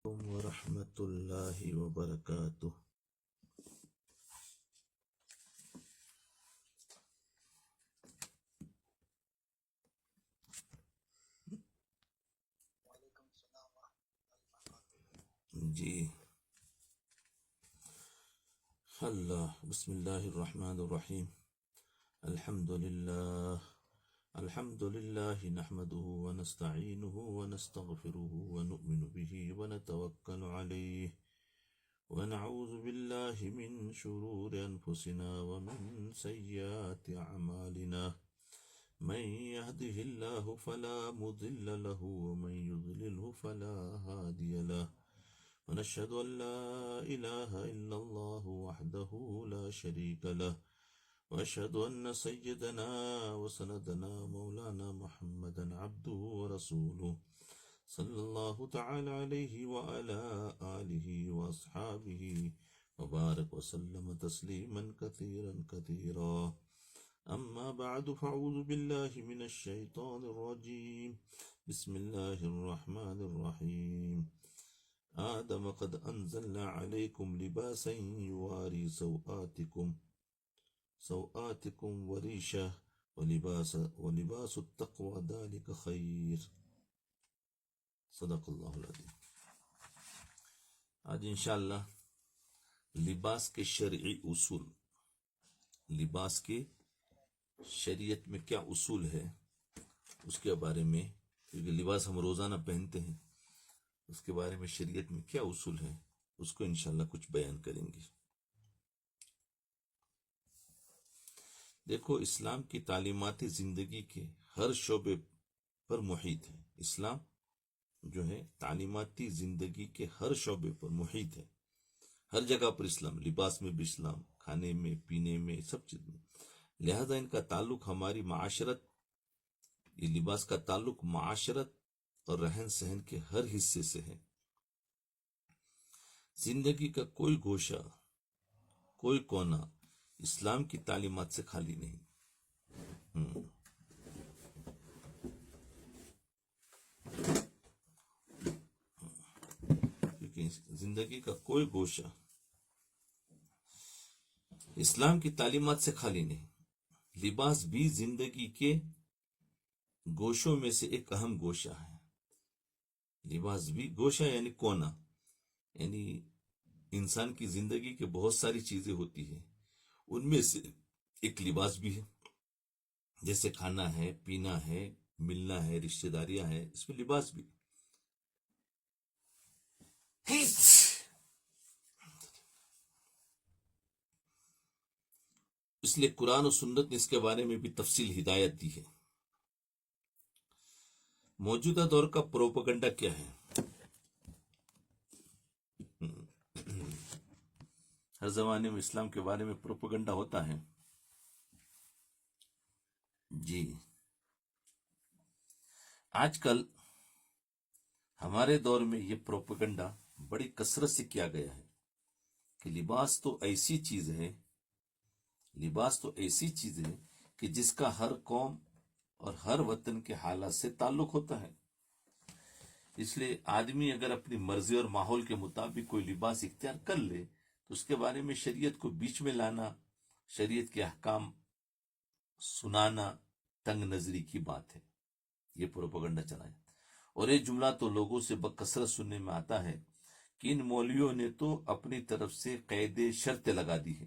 ورحمۃ اللہ وبرکاتہ۔ جی اللہ، بسم اللہ الرحمن الرحیم۔ الحمد للہ نحمده ونستعینه ونستغفره ونؤمن به ونتوکل علیہ ونعوذ باللہ من شرور انفسنا ومن سیئات اعمالنا، من يهده الله فلا مضل له ومن يضلله فلا هادي له، ونشهد أن لا إله إلا الله وحده لا شريك له، وأشهد أن سيدنا وسندنا مولانا محمدا عبده ورسوله، صلى الله تعالى عليه وعلى آله وأصحابه وبارك وسلم تسليما كثيرا كثيرا. أما بعد، فأعوذ بالله من الشيطان الرجيم. بسم الله الرحمن الرحيم. آدم قد أنزلنا عليكم لباسا يواري سوآتكم وريشة ولباس التقوى ذلك خير. صدق اللہ العظیم. آج انشاءاللہ لباس کے شرعی اصول، لباس کے شریعت میں کیا اصول ہے اس کے بارے میں، کیونکہ لباس ہم روزانہ پہنتے ہیں، اس کے بارے میں شریعت میں کیا اصول ہے اس کو انشاءاللہ کچھ بیان کریں گے. دیکھو، اسلام کی تعلیمات زندگی کے ہر شعبے پر محیط ہے. اسلام جو ہے تعلیماتی زندگی کے ہر شعبے پر محیط ہے، ہر جگہ پر اسلام، لباس میں بھی اسلام، کھانے میں، پینے میں، سب چیز میں. لہذا ان کا تعلق ہماری معاشرت، یہ لباس کا تعلق معاشرت اور رہن سہن کے ہر حصے سے ہے. زندگی کا کوئی گوشہ، کوئی کونا اسلام کی تعلیمات سے خالی نہیں. کیونکہ زندگی کا کوئی گوشہ اسلام کی تعلیمات سے خالی نہیں. لباس بھی زندگی کے گوشوں میں سے ایک اہم گوشہ ہے. لباس بھی گوشہ یعنی کونا، یعنی انسان کی زندگی کے بہت ساری چیزیں ہوتی ہیں، ان میں سے ایک لباس بھی ہے. جیسے کھانا ہے، پینا ہے، ملنا ہے، رشتہ داریاں ہیں، اس میں لباس بھی. اس لیے قرآن و سنت نے اس کے بارے میں بھی تفصیل ہدایت دی ہے. موجودہ دور کا پروپیگنڈا کیا ہے؟ ہر زمانے میں اسلام کے بارے میں پروپیگنڈا ہوتا ہے. جی، آج کل ہمارے دور میں یہ پروپیگنڈا بڑی کثرت سے کیا گیا ہے کہ لباس تو ایسی چیز ہے، لباس تو ایسی چیز ہے کہ جس کا ہر قوم اور ہر وطن کے حالات سے تعلق ہوتا ہے. اس لیے آدمی اگر اپنی مرضی اور ماحول کے مطابق کوئی لباس اختیار کر لے تو اس کے بارے میں شریعت کو بیچ میں لانا، شریعت کے احکام سنانا تنگ نظری کی بات ہے. یہ پروپیگنڈا چلایا، اور یہ جملہ تو لوگوں سے بکثرت سننے میں آتا ہے کہ ان مولویوں نے تو اپنی طرف سے قید شرط لگا دی ہے،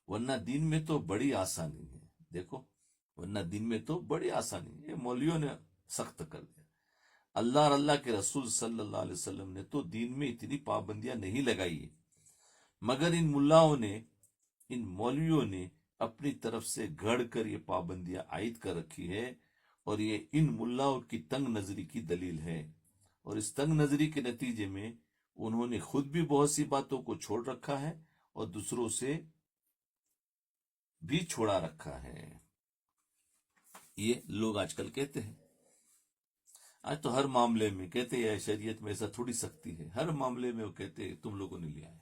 ورنہ دین میں تو بڑی آسانی ہے. دیکھو، ورنہ دین میں تو بڑی آسانی ہے، یہ مولویوں نے سخت کر دیا. اللہ اور اللہ کے رسول صلی اللہ علیہ وسلم نے تو دین میں اتنی پابندیاں نہیں لگائی ہے، مگر ان ملاؤں نے، ان مولویوں نے اپنی طرف سے گھڑ کر یہ پابندیاں عائد کر رکھی ہے، اور یہ ان ملاؤں کی تنگ نظری کی دلیل ہے. اور اس تنگ نظری کے نتیجے میں انہوں نے خود بھی بہت سی باتوں کو چھوڑ رکھا ہے اور دوسروں سے بھی چھوڑا رکھا ہے. یہ لوگ آج کل کہتے ہیں، آج تو ہر معاملے میں کہتے ہیں شریعت میں ایسا تھوڑی سختی ہے، ہر معاملے میں وہ کہتے ہیں تم لوگوں نے لیا ہے.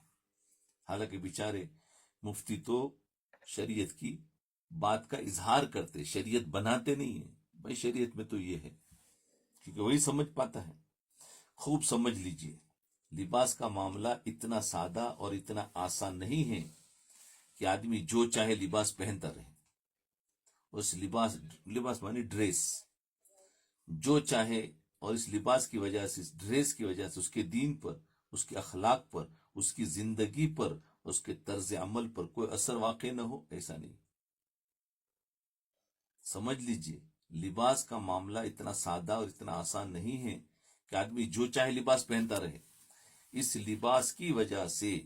حالانکہ بیچارے مفتی تو شریعت کی بات کا اظہار کرتے، شریعت بناتے نہیں ہیں. بھائی شریعت میں تو یہ ہے، کیونکہ وہی سمجھ پاتا ہے. خوب سمجھ لیجئے، لباس کا معاملہ اتنا سادہ اور اتنا آسان نہیں ہے کہ آدمی جو چاہے لباس پہنتا رہے. اس لباس مانی ڈریس، جو چاہے، اور اس لباس کی وجہ سے، اس ڈریس کی وجہ سے اس کے دین پر، اس کے اخلاق پر، اس کی زندگی پر، اس کے طرز عمل پر کوئی اثر واقع نہ ہو، ایسا نہیں. سمجھ لیجئے، لباس کا معاملہ اتنا سادہ اور اتنا آسان نہیں ہے کہ آدمی جو چاہے لباس پہنتا رہے. اس لباس کی وجہ سے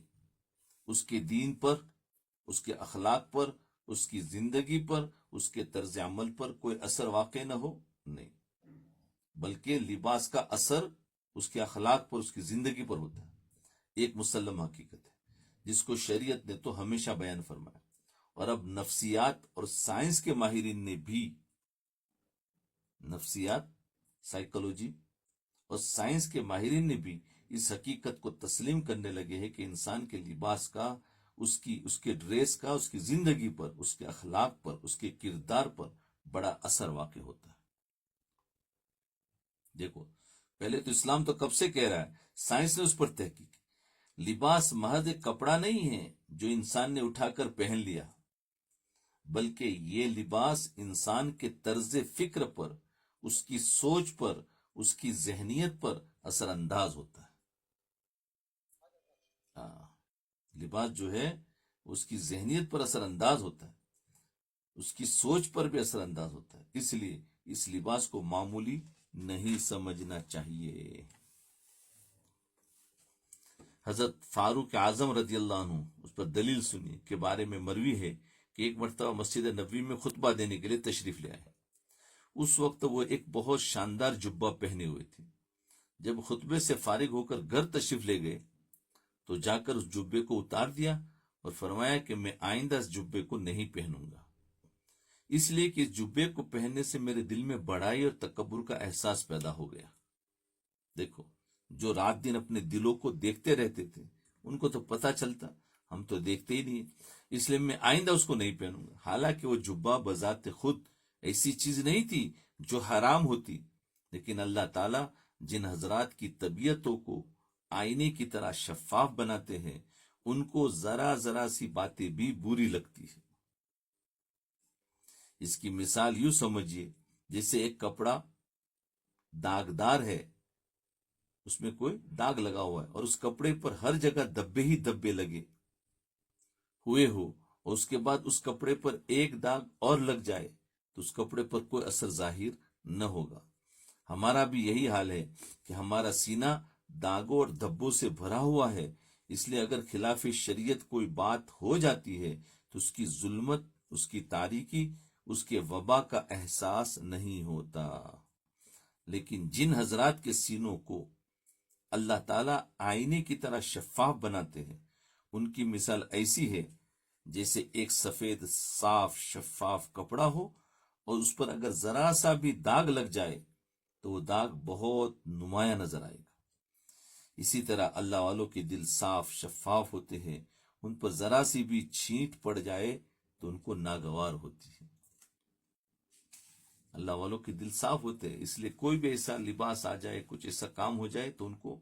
اس کے دین پر، اس کے اخلاق پر، اس کی زندگی پر، اس کے طرز عمل پر کوئی اثر واقع نہ ہو، نہیں، بلکہ لباس کا اثر اس کے اخلاق پر، اس کی زندگی پر ہوتا ہے. ایک مسلم حقیقت ہے جس کو شریعت نے تو ہمیشہ بیان فرمایا، اور اب نفسیات اور سائنس کے ماہرین نے بھی، نفسیات، سائیکولوجی اور سائنس کے ماہرین نے بھی اس حقیقت کو تسلیم کرنے لگے ہیں کہ انسان کے لباس کا، اس کے ڈریس کا، اس کی زندگی پر، اس کے اخلاق پر، اس کے کردار پر بڑا اثر واقع ہوتا ہے. دیکھو، پہلے تو اسلام تو کب سے کہہ رہا ہے، سائنس نے اس پر تحقیق. لباس محض ایک کپڑا نہیں ہے جو انسان نے اٹھا کر پہن لیا، بلکہ یہ لباس انسان کے طرز فکر پر، اس کی سوچ پر، اس کی ذہنیت پر اثر انداز ہوتا ہے. لباس جو ہے اس کی ذہنیت پر اثر انداز ہوتا ہے، اس کی سوچ پر بھی اثر انداز ہوتا ہے. اس لیے اس لباس کو معمولی نہیں سمجھنا چاہیے. حضرت فاروق اعظم رضی اللہ عنہ، اس پر دلیل سنی کے بارے میں مروی ہے کہ ایک مرتبہ مسجد نبوی میں خطبہ دینے کے لیے تشریف لے آئے. اس وقت وہ ایک بہت شاندار جبہ پہنے ہوئے تھے. جب خطبے سے فارغ ہو کر گھر تشریف لے گئے تو جا کر اس جبے کو اتار دیا اور فرمایا کہ میں آئندہ اس جبے کو نہیں پہنوں گا، اس لیے کہ اس جبے کو پہننے سے میرے دل میں بڑائی اور تکبر کا احساس پیدا ہو گیا. دیکھو، جو رات دن اپنے دلوں کو دیکھتے رہتے تھے ان کو تو پتا چلتا، ہم تو دیکھتے ہی نہیں، اس لیے میں آئندہ اس کو نہیں پہنوں گا. حالانکہ وہ جبہ بذات خود ایسی چیز نہیں تھی جو حرام ہوتی، لیکن اللہ تعالیٰ جن حضرات کی طبیعتوں کو آئینے کی طرح شفاف بناتے ہیں ان کو ذرا ذرا سی باتیں بھی بری لگتی ہے. اس کی مثال یوں سمجھیے، جیسے ایک کپڑا داغدار ہے، اس میں کوئی داغ لگا ہوا ہے اور اس کپڑے پر ہر جگہ دبے ہی دبے لگے ہوئے ہو، اور اس کے بعد اس کپڑے پر ایک داغ اور لگ جائے تو اس کپڑے پر کوئی اثر ظاہر نہ ہوگا. ہمارا بھی یہی حال ہے کہ ہمارا سینہ داغوں اور دھبوں سے بھرا ہوا ہے، اس لیے اگر خلاف شریعت کوئی بات ہو جاتی ہے تو اس کی ظلمت، اس کی تاریکی، اس کے وبا کا احساس نہیں ہوتا. لیکن جن حضرات کے سینوں کو اللہ تعالیٰ آئینے کی طرح شفاف بناتے ہیں ان کی مثال ایسی ہے جیسے ایک سفید صاف شفاف کپڑا ہو اور اس پر اگر ذرا سا بھی داغ لگ جائے تو وہ داغ بہت نمایاں نظر آئے گا. اسی طرح اللہ والوں کے دل صاف شفاف ہوتے ہیں، ان پر ذرا سی بھی چھینٹ پڑ جائے تو ان کو ناگوار ہوتی ہے. اللہ والوں کے دل صاف ہوتے ہیں، اس لیے کوئی بھی ایسا لباس آ جائے، کچھ ایسا کام ہو جائے تو ان کو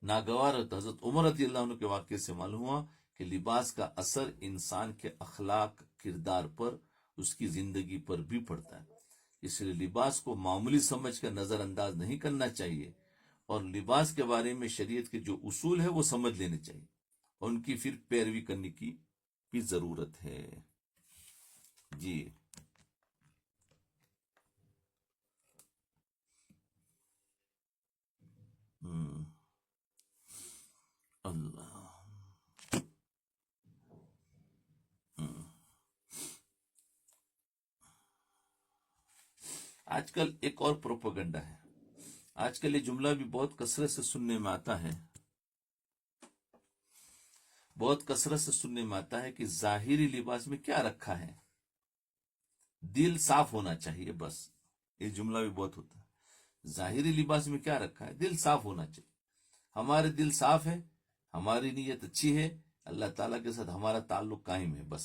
ناگوار ہوتا. حضرت عمر رضی اللہ عنہ کے واقعے سے معلوم ہوا کہ لباس کا اثر انسان کے اخلاق، کردار پر، اس کی زندگی پر بھی پڑتا ہے. اس لیے لباس کو معمولی سمجھ کر نظر انداز نہیں کرنا چاہیے، اور لباس کے بارے میں شریعت کے جو اصول ہے وہ سمجھ لینے چاہیے اور ان کی پھر پیروی کرنے کی بھی ضرورت ہے. جی اللہ. آج کل ایک اور پروپیگنڈا ہے، آج کل یہ جملہ بھی بہت کثرت سے سننے میں آتا ہے، بہت کثرت سے سننے میں آتا ہے کہ ظاہری لباس میں کیا رکھا ہے، دل صاف ہونا چاہیے بس. یہ جملہ بھی بہت ہوتا ہے، ظاہری لباس میں کیا رکھا ہے، دل صاف ہونا چاہیے. ہمارے دل صاف ہے، ہماری نیت اچھی ہے، اللہ تعالیٰ کے ساتھ ہمارا تعلق قائم ہے، بس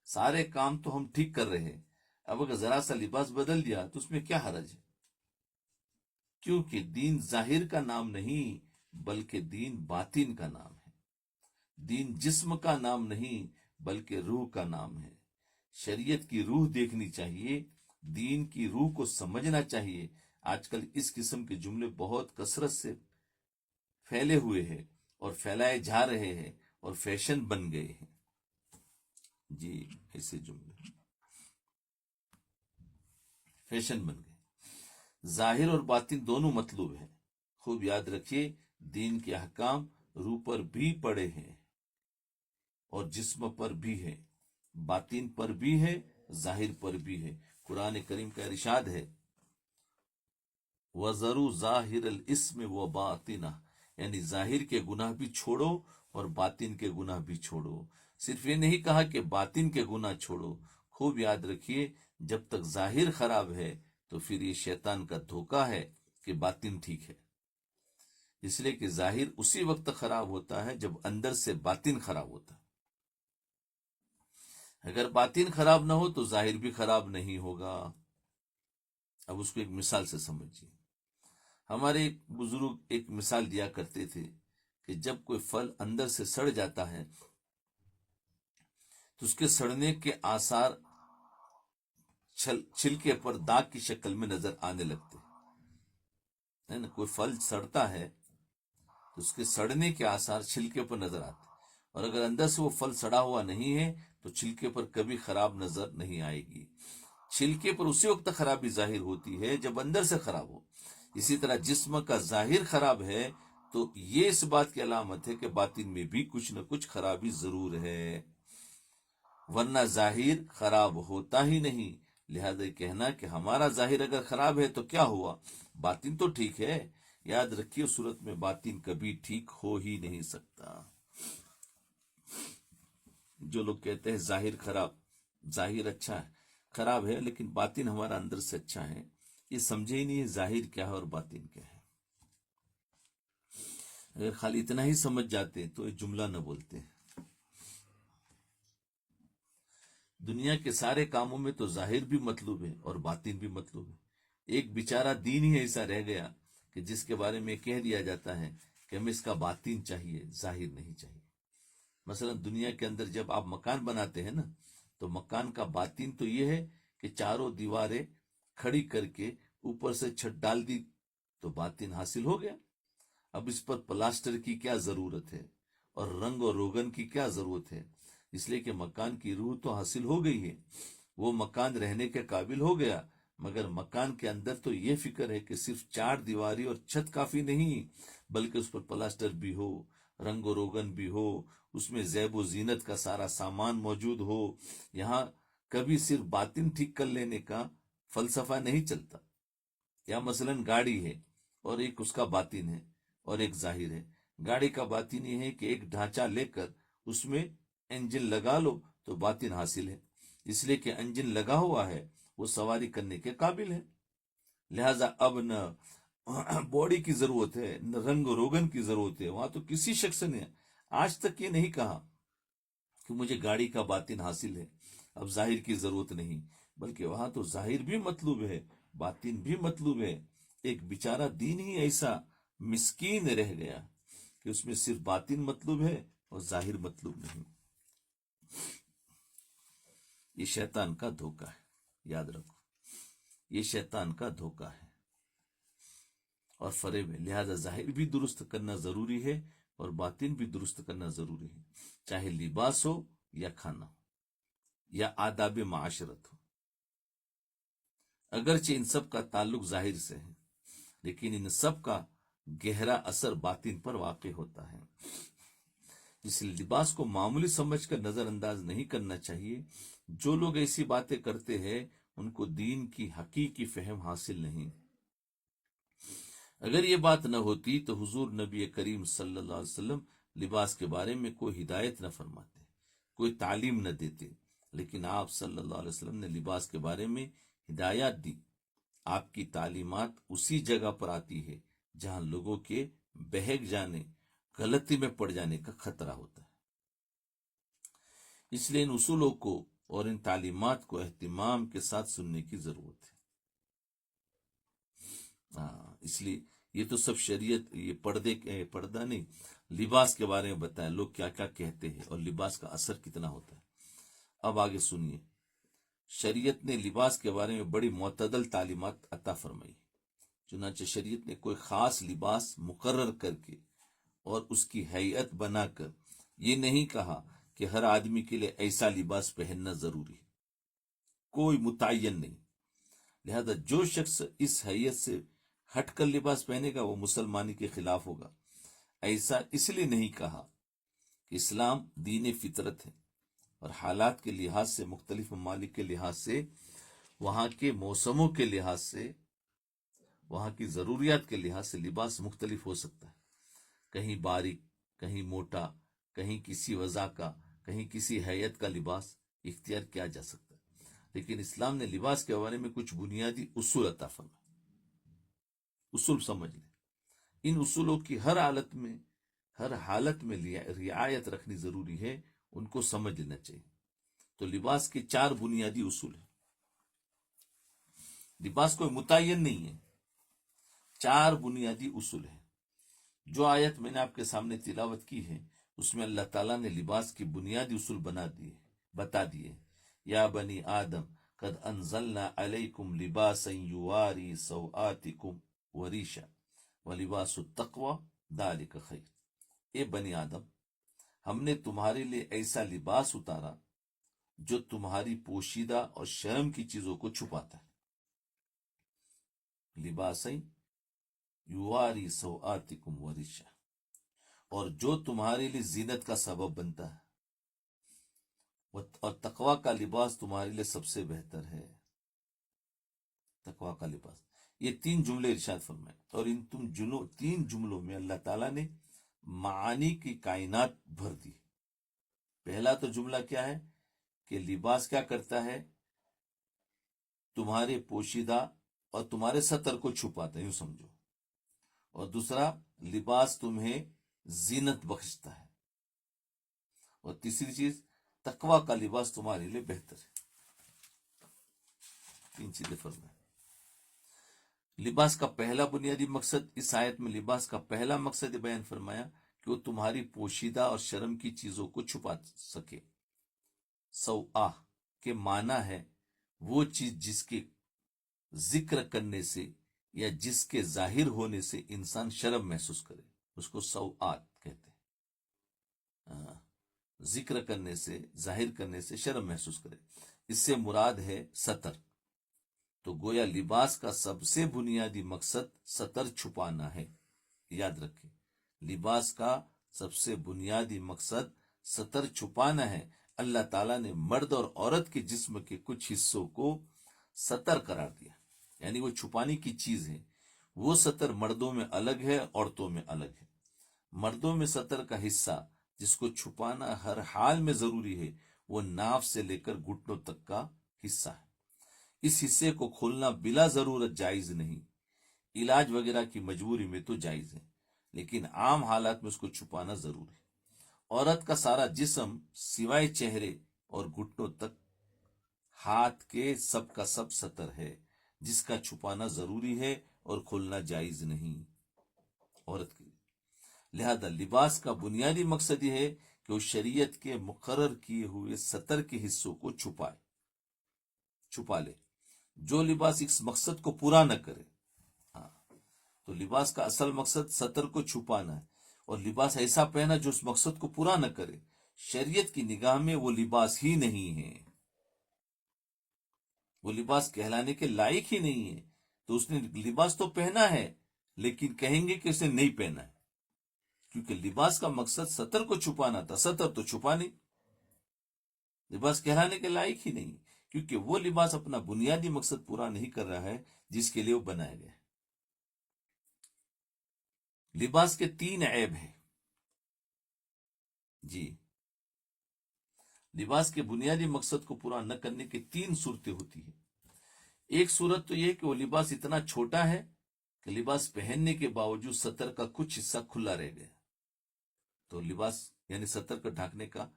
سارے کام تو ہم ٹھیک کر رہے ہیں. اب اگر ذرا سا لباس بدل دیا تو اس میں کیا حرج ہے، کیونکہ دین ظاہر کا نام نہیں بلکہ دین باطن کا نام ہے۔ دین جسم کا نام نہیں بلکہ روح کا نام ہے۔ شریعت کی روح دیکھنی چاہیے، دین کی روح کو سمجھنا چاہیے۔ آج کل اس قسم کے جملے بہت کثرت سے پھیلے ہوئے ہیں اور پھیلائے جا رہے ہیں اور فیشن بن گئے ہیں۔ جی ایسے جملے فیشن بن گئے۔ ظاہر اور باطن دونوں مطلوب ہیں۔ خوب یاد رکھیے، دین کے احکام روح پر بھی پڑے ہیں اور جسم پر بھی ہے، باطن پر بھی ہے، ظاہر پر بھی ہے۔ قرآن کریم کا ارشاد ہے وَذَرُوا ظَاهِرَ الْإِثْمِ وَبَاطِنَهُ، یعنی ظاہر کے گناہ بھی چھوڑو اور باطن کے گناہ بھی چھوڑو۔ صرف یہ نہیں کہا کہ باطن کے گناہ چھوڑو۔ خوب یاد رکھیے، جب تک ظاہر خراب ہے تو پھر یہ شیطان کا دھوکہ ہے کہ باطن ٹھیک ہے۔ اس لیے کہ ظاہر اسی وقت خراب ہوتا ہے جب اندر سے باطن خراب ہوتا ہے۔ اگر باطن خراب نہ ہو تو ظاہر بھی خراب نہیں ہوگا۔ اب اس کو ایک مثال سے سمجھیے۔ ہمارے ایک بزرگ ایک مثال دیا کرتے تھے کہ جب کوئی پھل اندر سے سڑ جاتا ہے تو اس کے سڑنے کے آثار چھلکے پر داغ کی شکل میں نظر آنے لگتے ہیں نا۔ کوئی پھل سڑتا ہے تو اس کے سڑنے کے آثار چھلکے پر نظر آتے ہیں، اور اگر اندر سے وہ پھل سڑا ہوا نہیں ہے تو چھلکے پر کبھی خراب نظر نہیں آئے گی۔ چھلکے پر اسی وقت خرابی ظاہر ہوتی ہے جب اندر سے خراب ہو۔ اسی طرح جسم کا ظاہر خراب ہے تو یہ اس بات کی علامت ہے کہ باطن میں بھی کچھ نہ کچھ خرابی ضرور ہے، ورنہ ظاہر خراب ہوتا ہی نہیں۔ لہذا کہنا کہ ہمارا ظاہر اگر خراب ہے تو کیا ہوا، باطن تو ٹھیک ہے، یاد رکھیے اس صورت میں باطن کبھی ٹھیک ہو ہی نہیں سکتا۔ جو لوگ کہتے ہیں ظاہر خراب، ظاہر اچھا ہے خراب ہے لیکن باطن ہمارا اندر سے اچھا ہے، یہ سمجھے ہی نہیں ہے ظاہر کیا ہے اور باطن کیا ہے۔ اگر خالی اتنا ہی سمجھ جاتے تو یہ جملہ نہ بولتے۔ دنیا کے سارے کاموں میں تو ظاہر بھی مطلوب ہے اور باطن بھی مطلوب ہے۔ ایک بیچارہ دین ہی ایسا رہ گیا کہ جس کے بارے میں کہہ دیا جاتا ہے کہ ہمیں اس کا باطن چاہیے، ظاہر نہیں چاہیے۔ مثلا دنیا کے اندر جب آپ مکان بناتے ہیں نا تو مکان کا باطن تو یہ ہے کہ چاروں دیواریں کھڑی کر کے اوپر سے چھت ڈال دی تو باطن حاصل ہو گیا۔ اب اس پر پلاسٹر کی کیا ضرورت ہے اور رنگ اور روغن کی کیا ضرورت ہے؟ اس لیے کہ مکان کی روح تو حاصل ہو گئی ہے، وہ مکان رہنے کے قابل ہو گیا۔ مگر مکان کے اندر تو یہ فکر ہے کہ صرف چار دیواری اور چھت کافی نہیں، بلکہ اس پر پلاسٹر بھی ہو، رنگ و روغن بھی ہو، اس میں زیب و زینت کا سارا سامان موجود ہو۔ یہاں کبھی صرف باطن ٹھیک کر لینے کا فلسفہ نہیں چلتا۔ یا مثلا گاڑی ہے اور ایک اس کا باطن ہے اور ایک ظاہر ہے۔ گاڑی کا باطن یہ ہے کہ ایک ڈھانچہ لے کر اس میں انجن لگا لو تو باطن حاصل ہے، اس لیے کہ انجن لگا ہوا ہے، وہ سواری کرنے کے قابل ہے۔ لہذا اب نہ باڈی کی ضرورت ہے نہ رنگ و روغن کی ضرورت ہے۔ وہاں تو کسی شخص نے آج تک یہ نہیں کہا کہ مجھے گاڑی کا باطن حاصل ہے، اب ظاہر کی ضرورت نہیں، بلکہ وہاں تو ظاہر بھی مطلوب ہے، باطن بھی مطلوب ہے۔ ایک بیچارہ دین ہی ایسا مسکین رہ گیا کہ اس میں صرف باطن مطلوب ہے اور ظاہر مطلوب نہیں۔ یہ شیطان کا دھوکہ ہے، یاد رکھو، یہ شیطان کا دھوکہ ہے اور فریب ہے۔ لہذا ظاہر بھی درست کرنا ضروری ہے اور باطن بھی درست کرنا ضروری ہے، چاہے لباس ہو یا کھانا ہو یا آداب معاشرت ہو۔ اگرچہ ان سب کا تعلق ظاہر سے ہے لیکن ان سب کا گہرا اثر باطن پر واقع ہوتا ہے۔ اس لباس کو معمولی سمجھ کر نظر انداز نہیں کرنا چاہیے۔ جو لوگ ایسی باتیں کرتے ہیں ان کو دین کی حقیقی فہم حاصل نہیں۔ اگر یہ بات نہ ہوتی تو حضور نبی کریم صلی اللہ علیہ وسلم لباس کے بارے میں کوئی ہدایت نہ فرماتے، کوئی تعلیم نہ دیتے، لیکن آپ صلی اللہ علیہ وسلم نے لباس کے بارے میں ہدایات دی۔ آپ کی تعلیمات اسی جگہ پر آتی ہے جہاں لوگوں کے بہک جانے، غلطی میں پڑ جانے کا خطرہ ہوتا ہے۔ اس لیے ان اصولوں کو اور ان تعلیمات کو اہتمام کے ساتھ سننے کی ضرورت ہے۔ اس لیے یہ تو سب شریعت، یہ پردہ نہیں، لباس کے بارے میں بتایا، لوگ کیا کیا کہتے ہیں اور لباس کا اثر کتنا ہوتا ہے۔ اب آگے سنیے، شریعت نے لباس کے بارے میں بڑی معتدل تعلیمات عطا فرمائی۔ چنانچہ شریعت نے کوئی خاص لباس مقرر کر کے اور اس کی ہیئت بنا کر یہ نہیں کہا کہ ہر آدمی کے لیے ایسا لباس پہننا ضروری ہے، کوئی متعین نہیں۔ لہذا جو شخص اس حیثیت سے ہٹ کر لباس پہنے گا وہ مسلمانی کے خلاف ہوگا۔ ایسا اس لیے نہیں کہا کہ اسلام دین فطرت ہے اور حالات کے لحاظ سے، مختلف ممالک کے لحاظ سے، وہاں کے موسموں کے لحاظ سے، وہاں کی ضروریات کے لحاظ سے لباس مختلف ہو سکتا ہے، کہیں باریک، کہیں موٹا، کہیں کسی وضع کا، کہیں کسی حیت کا لباس اختیار کیا جا سکتا ہے۔ لیکن اسلام نے لباس کے بارے میں کچھ بنیادی اصول عطا فرمائے۔ اصول سمجھ لیں، ان اصولوں کی ہر حالت میں رعایت رکھنی ضروری ہے، ان کو سمجھ لینا چاہیے۔ تو لباس کے 4 بنیادی اصول ہیں۔ لباس کوئی متعین نہیں ہے، 4 بنیادی اصول ہیں۔ جو آیت میں نے آپ کے سامنے تلاوت کی ہے اس میں اللہ تعالیٰ نے لباس کی بنیادی اصول بتا دیے۔ یا بنی آدم قد انزلنا علیکم لباسا یواری سوآتکم وریشا ولباس التقوی ذالک خیر۔ اے بنی آدم، ہم نے تمہارے لیے ایسا لباس اتارا جو تمہاری پوشیدہ اور شرم کی چیزوں کو چھپاتا ہے۔ لباسا یواری سوآتکم وریشا، اور جو تمہارے لیے زینت کا سبب بنتا ہے، اور تقوی کا لباس تمہارے لیے سب سے بہتر ہے۔ تقوی کا لباس، یہ 3 جملے ارشاد فرمائے، اور ان 3 جملوں میں اللہ تعالیٰ نے معانی کی کائنات بھر دی۔ پہلا تو جملہ کیا ہے کہ لباس کیا کرتا ہے؟ تمہارے پوشیدہ اور تمہارے ستر کو چھپاتا ہے، یوں سمجھو۔ اور دوسرا، لباس تمہیں زینت بخشتا ہے۔ اور تیسری چیز، تقوی کا لباس تمہارے لیے بہتر ہے۔ 3 چیزیں فرمائے۔ لباس کا پہلا بنیادی مقصد، اس آیت میں لباس کا پہلا مقصد یہ بیان فرمایا کہ وہ تمہاری پوشیدہ اور شرم کی چیزوں کو چھپا سکے۔ سوآ کے معنی ہے وہ چیز جس کے ذکر کرنے سے یا جس کے ظاہر ہونے سے انسان شرم محسوس کرے، اس کو سوآت کہتے ہیں۔ ذکر کرنے سے، ظاہر کرنے سے شرم محسوس کرے، اس سے مراد ہے ستر۔ تو گویا لباس کا سب سے بنیادی مقصد ستر چھپانا ہے۔ یاد رکھیں، لباس کا سب سے بنیادی مقصد ستر چھپانا ہے۔ اللہ تعالیٰ نے مرد اور عورت کے جسم کے کچھ حصوں کو ستر قرار دیا، یعنی وہ چھپانے کی چیز ہے۔ وہ ستر مردوں میں الگ ہے، عورتوں میں الگ ہے۔ مردوں میں ستر کا حصہ جس کو چھپانا ہر حال میں ضروری ہے، وہ ناف سے لے کر گھٹنوں تک کا حصہ ہے۔ اس حصے کو کھولنا بلا ضرورت جائز نہیں، علاج وغیرہ کی مجبوری میں تو جائز ہے، لیکن عام حالات میں اس کو چھپانا ضروری ہے۔ عورت کا سارا جسم سوائے چہرے اور گھٹنوں تک، ہاتھ کے سب کا سب ستر ہے، جس کا چھپانا ضروری ہے اور کھولنا جائز نہیں عورت کے لیے۔ لہذا لباس کا بنیادی مقصد یہ ہے کہ وہ شریعت کے مقرر کیے ہوئے ستر کے حصوں کو چھپا لے۔ جو لباس اس مقصد کو پورا نہ کرے، تو لباس کا اصل مقصد ستر کو چھپانا ہے، اور لباس ایسا پہنا جو اس مقصد کو پورا نہ کرے، شریعت کی نگاہ میں وہ لباس ہی نہیں ہے، وہ لباس کہلانے کے لائق ہی نہیں ہے۔ تو اس نے لباس تو پہنا ہے، لیکن کہیں گے کہ اس نے نہیں پہنا ہے، کیونکہ لباس کا مقصد ستر کو چھپانا تھا، ستر تو چھپا نہیں، لباس کہلانے کے لائق ہی نہیں، کیونکہ وہ لباس اپنا بنیادی مقصد پورا نہیں کر رہا ہے جس کے لیے وہ بنایا گیا ہے۔ لباس کے 3 عیب ہیں۔ جی، لباس کے بنیادی مقصد کو پورا نہ کرنے کی 3 صورتیں ہوتی ہیں۔ ایک صورت تو یہ کہ وہ لباس اتنا چھوٹا ہے کہ لباس پہننے کے باوجود ستر کا کچھ حصہ کھلا رہ گیا، تو لباس یعنی ستر کا ڈھانکنے کا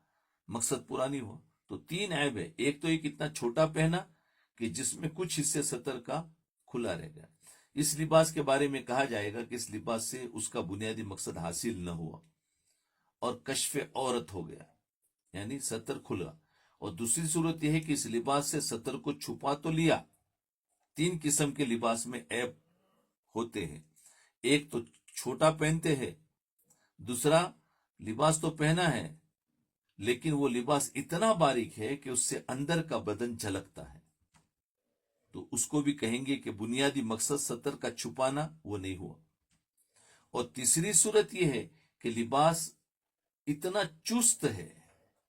مقصد پورا نہیں ہوا۔ تو 3 عیب ہے۔ ایک تو یہ کتنا چھوٹا پہنا کہ جس میں کچھ حصے ستر کا کھلا رہ گیا۔ اس لباس کے بارے میں کہا جائے گا کہ اس لباس سے اس کا بنیادی مقصد حاصل نہ ہوا اور کشف عورت ہو گیا، یعنی ستر کھلا۔ اور دوسری صورت یہ ہے کہ اس لباس سے ستر کو چھپا تو لیا۔ تین قسم کے لباس میں عیب ہوتے ہیں، ایک تو چھوٹا پہنتے ہیں، دوسرا لباس تو پہنا ہے لیکن وہ لباس اتنا باریک ہے کہ اس سے اندر کا بدن جھلکتا ہے، تو اس کو بھی کہیں گے کہ بنیادی مقصد ستر کا چھپانا وہ نہیں ہوا۔ اور تیسری صورت یہ ہے کہ لباس اتنا چست ہے،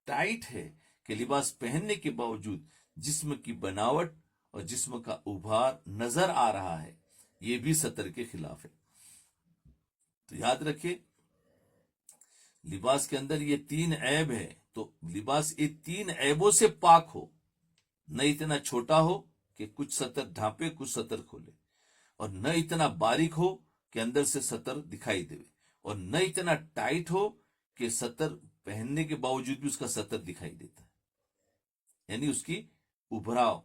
ٹائٹ ہے کہ لباس پہننے کے باوجود جسم کی بناوٹ اور جسم کا ابھار نظر آ رہا ہے، یہ بھی ستر کے خلاف ہے۔ تو یاد رکھیں لباس کے اندر یہ تین عیب ہے، تو لباس یہ تین عیبوں سے پاک ہو، نہ اتنا چھوٹا ہو کہ کچھ سطر ڈھانپے کچھ سطر کھولے، اور نہ اتنا باریک ہو کہ اندر سے سطر دکھائی دے، اور نہ اتنا ٹائٹ ہو کہ سطر پہننے کے باوجود بھی اس کا سطر دکھائی دیتا ہے، یعنی اس کی ابھراؤ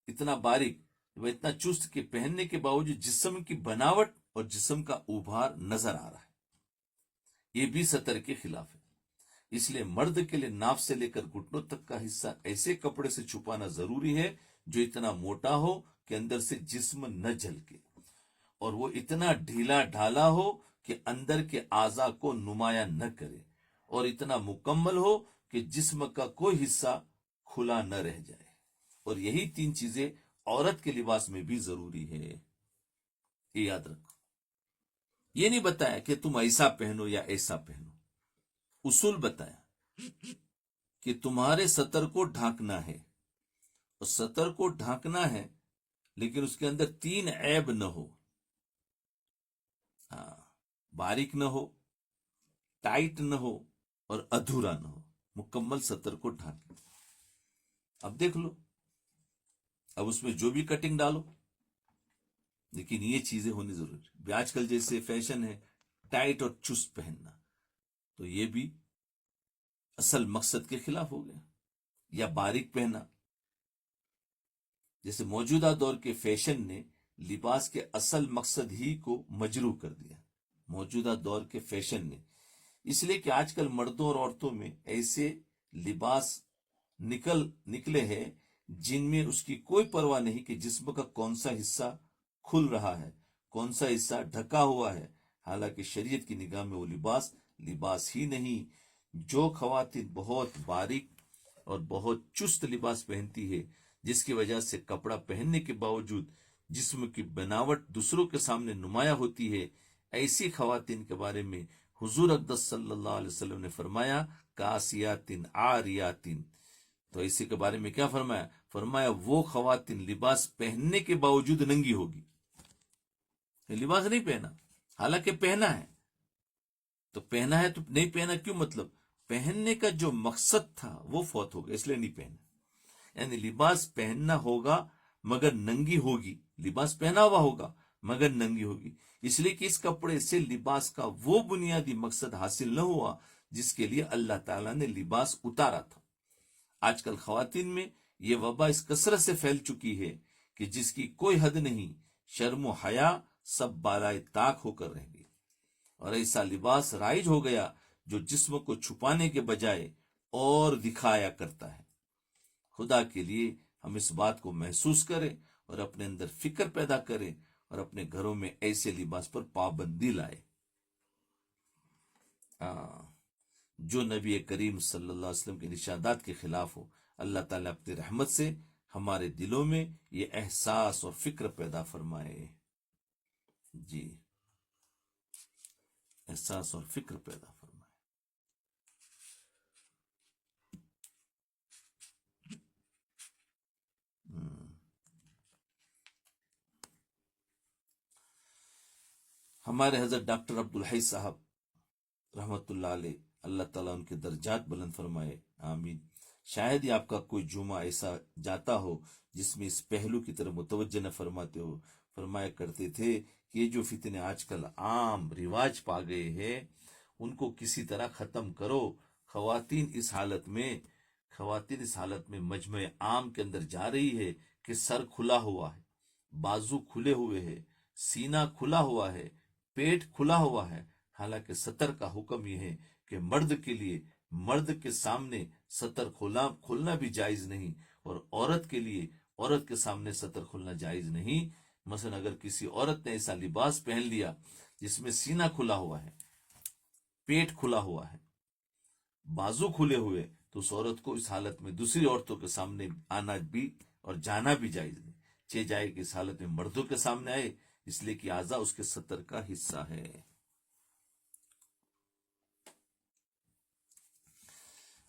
اتنا باریک، وہ اتنا چست کہ پہننے کے باوجود جسم کی بناوٹ اور جسم کا ابھار نظر آ رہا ہے، یہ بھی سطر کے خلاف ہے۔ اس لیے مرد کے لیے ناف سے لے کر گھٹنوں تک کا حصہ ایسے کپڑے سے چھپانا ضروری ہے جو اتنا موٹا ہو کہ اندر سے جسم نہ جھلکے، اور وہ اتنا ڈھیلا ڈھالا ہو کہ اندر کے اعضاء کو نمایاں نہ کرے، اور اتنا مکمل ہو کہ جسم کا کوئی حصہ کھلا نہ رہ جائے۔ اور یہی تین چیزیں عورت کے لباس میں بھی ضروری ہے، یہ یاد رکھو۔ یہ نہیں بتایا کہ تم ایسا پہنو یا ایسا پہنو، اصول بتایا کہ تمہارے سطر کو ڈھانکنا ہے، اور سطر کو ڈھانکنا ہے لیکن اس کے اندر تین عیب نہ ہو، ہاں، باریک نہ ہو، ٹائٹ نہ ہو، اور ادھورا نہ ہو، مکمل سطر کو ڈھانکے۔ اب دیکھ لو، اب اس میں جو بھی کٹنگ ڈالو، لیکن یہ چیزیں ہونی ضروری۔ آج کل جیسے فیشن ہے ٹائٹ اور چست پہننا، تو یہ بھی اصل مقصد کے خلاف ہو گیا۔ یا باریک پہنا، جیسے موجودہ دور کے فیشن نے لباس کے اصل مقصد ہی کو مجروح کر دیا، موجودہ دور کے فیشن نے، اس لیے کہ آج کل مردوں اور عورتوں میں ایسے لباس نکلے ہیں جن میں اس کی کوئی پرواہ نہیں کہ جسم کا کون سا حصہ کھل رہا ہے، کون سا حصہ ڈھکا ہوا ہے، حالانکہ شریعت کی نگاہ میں وہ لباس ہی نہیں۔ جو خواتین بہت باریک اور بہت چست لباس پہنتی ہے، جس کی وجہ سے کپڑا پہننے کے باوجود جسم کی بناوٹ دوسروں کے سامنے نمایاں ہوتی ہے، ایسی خواتین کے بارے میں حضور اقدس صلی اللہ علیہ وسلم نے فرمایا کاسیاتن عاریاتن۔ تو اسی کے بارے میں کیا فرمایا وہ خواتین لباس پہننے کے باوجود ننگی ہوگی۔ لباس نہیں پہنا، حالانکہ پہنا ہے، تو پہنا ہے تو نہیں پہنا کیوں؟ مطلب پہننے کا جو مقصد تھا وہ فوت ہو گیا، اس لیے نہیں پہنا۔ یعنی لباس پہننا ہوگا مگر ننگی ہوگی، لباس پہنا ہوا ہوگا مگر ننگی ہوگی، اس لیے کہ اس کپڑے سے لباس کا وہ بنیادی مقصد حاصل نہ ہوا جس کے لیے اللہ تعالیٰ نے لباس اتارا تھا۔ آج کل خواتین میں یہ وبا اس کثرت سے پھیل چکی ہے کہ جس کی کوئی حد نہیں، شرم و حیا سب بالائے طاق ہو کر رہ گئی، اور ایسا لباس رائج ہو گیا جو جسم کو چھپانے کے بجائے اور دکھایا کرتا ہے۔ خدا کے لیے ہم اس بات کو محسوس کریں اور اپنے اندر فکر پیدا کریں اور اپنے گھروں میں ایسے لباس پر پابندی لائے جو نبی کریم صلی اللہ علیہ وسلم کے ارشادات کے خلاف ہو۔ اللہ تعالیٰ اپنی رحمت سے ہمارے دلوں میں یہ احساس اور فکر پیدا فرمائے، جی، احساس اور فکر پیدا فرمائے۔ ہمارے حضرت ڈاکٹر عبدالحی صاحب رحمت اللہ علیہ، اللہ تعالیٰ ان کے درجات بلند فرمائے، آمین۔ شاید ہی آپ کا کوئی جمعہ ایسا جاتا ہو جس میں اس پہلو کی طرف متوجہ نہ فرماتے ہو۔ فرمایا کرتے تھے کہ یہ جو فتنے آج کل عام رواج پا گئے ہیں ان کو کسی طرح ختم کرو۔ خواتین اس حالت میں مجمع عام کے اندر جا رہی ہے کہ سر کھلا ہوا ہے، بازو کھلے ہوئے ہیں، سینہ کھلا ہوا ہے، پیٹ کھلا ہوا ہے. حالانکہ سطر کا حکم یہ ہے کہ مرد کے لیے مرد کے سامنے سطر کھولنا بھی جائز نہیں، اور عورت کے لیے عورت کے سامنے سطر کھولنا جائز نہیں. مثلا اگر کسی عورت نے ایسا لباس پہن لیا جس میں سینہ کھلا ہوا ہے، پیٹ کھلا ہوا ہے، بازو کھلے ہوئے، تو اس عورت کو اس حالت میں دوسری عورتوں کے سامنے آنا بھی اور جانا بھی جائز نہیں. جائے کہ اس حالت میں مردوں کے سامنے آئے، اس لیے کہ اعضاء اس کے سطر کا حصہ ہے.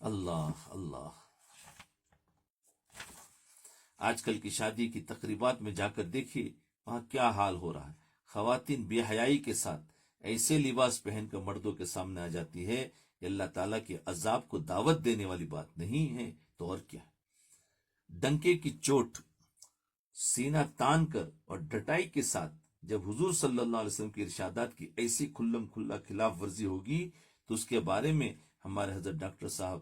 اللہ اللہ. آج کل کی شادی کی تقریبات میں جا کر دیکھیے وہاں کیا حال ہو رہا ہے. خواتین بے حیائی کے ساتھ ایسے لباس پہن کر مردوں کے سامنے آ جاتی ہے. یہ اللہ تعالیٰ کے عذاب کو دعوت دینے والی بات نہیں ہے تو اور کیا ہے. ڈنکے کی چوٹ، سینہ تان کر اور ڈٹائی کے ساتھ جب حضور صلی اللہ علیہ وسلم کی ارشادات کی ایسی کھلم کھلا خلاف ورزی ہوگی تو اس کے بارے میں ہمارے حضرت ڈاکٹر صاحب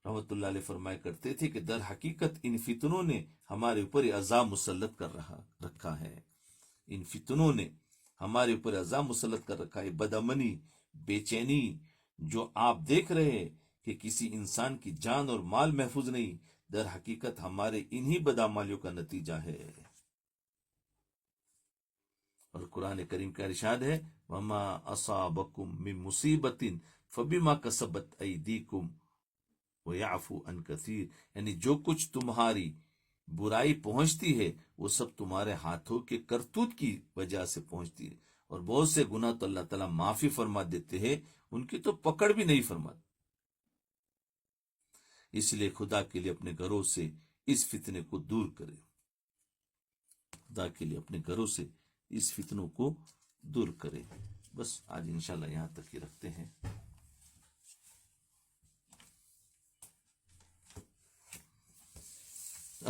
رحمۃ اللہ علیہ فرمایا کرتے تھے کہ در حقیقت ان فتنوں نے ہمارے اوپر عذاب مسلط کر رکھا ہے. ان فتنوں نے ہمارے اوپر عذاب مسلط کر رکھا ہے. بدامنی، بے چینی جو آپ دیکھ رہے ہیں کہ کسی انسان کی جان اور مال محفوظ نہیں، در حقیقت ہمارے انہی بدعمالیوں کا نتیجہ ہے. اور قرآن کریم کا ارشاد ہے وما اصابکم من مصیبت فبما کسبت ایدیکم ویعفو عن کثیر. یعنی جو کچھ تمہاری برائی پہنچتی ہے وہ سب تمہارے ہاتھوں کے کرتوت کی وجہ سے پہنچتی ہے، اور بہت سے گناہ تو اللہ تعالیٰ معافی فرما دیتے ہیں، ان کی تو پکڑ بھی نہیں فرماتے. اس لیے خدا کے لیے اپنے گھروں سے اس فتنے کو دور کرے. خدا کے لیے اپنے گھروں سے اس فتنوں کو دور کرے. بس آج انشاءاللہ یہاں تک ہی رکھتے ہیں.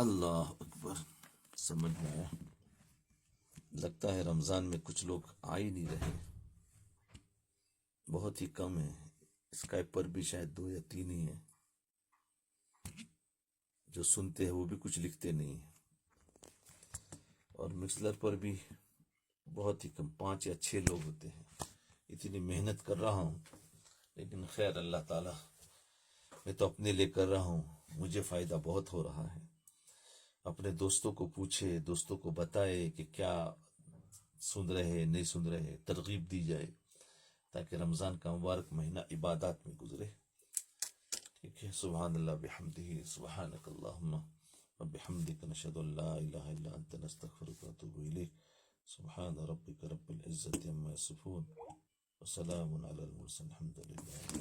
اللہ اکبر. سمجھ میں آیا؟ لگتا ہے رمضان میں کچھ لوگ آ ہی نہیں رہے، بہت ہی کم ہیں. اسکائپ پر بھی شاید 2 یا 3 ہی ہیں. جو سنتے ہیں وہ بھی کچھ لکھتے نہیں ہیں، اور مکسلر پر بھی بہت ہی کم 5 یا 6 لوگ ہوتے ہیں. اتنی محنت کر رہا ہوں، لیکن خیر اللہ تعالیٰ، میں تو اپنے لیے کر رہا ہوں، مجھے فائدہ بہت ہو رہا ہے. اپنے دوستوں کو پوچھے، دوستوں کو بتائے کہ کیا سن رہے نہیں سن رہے، ترغیب دی جائے تاکہ رمضان کا مبارک مہینہ عبادات میں گزرے. ٹھیک ہے. سبحان اللہ بحمدہ، سبحانک اللہم وبحمدک، نشہد ان لا الہ الا انت، نستغفرک ونتوب الیک. سبحان ربک رب العزت عما یصفون وسلام علی المرسلین، الحمد للہ.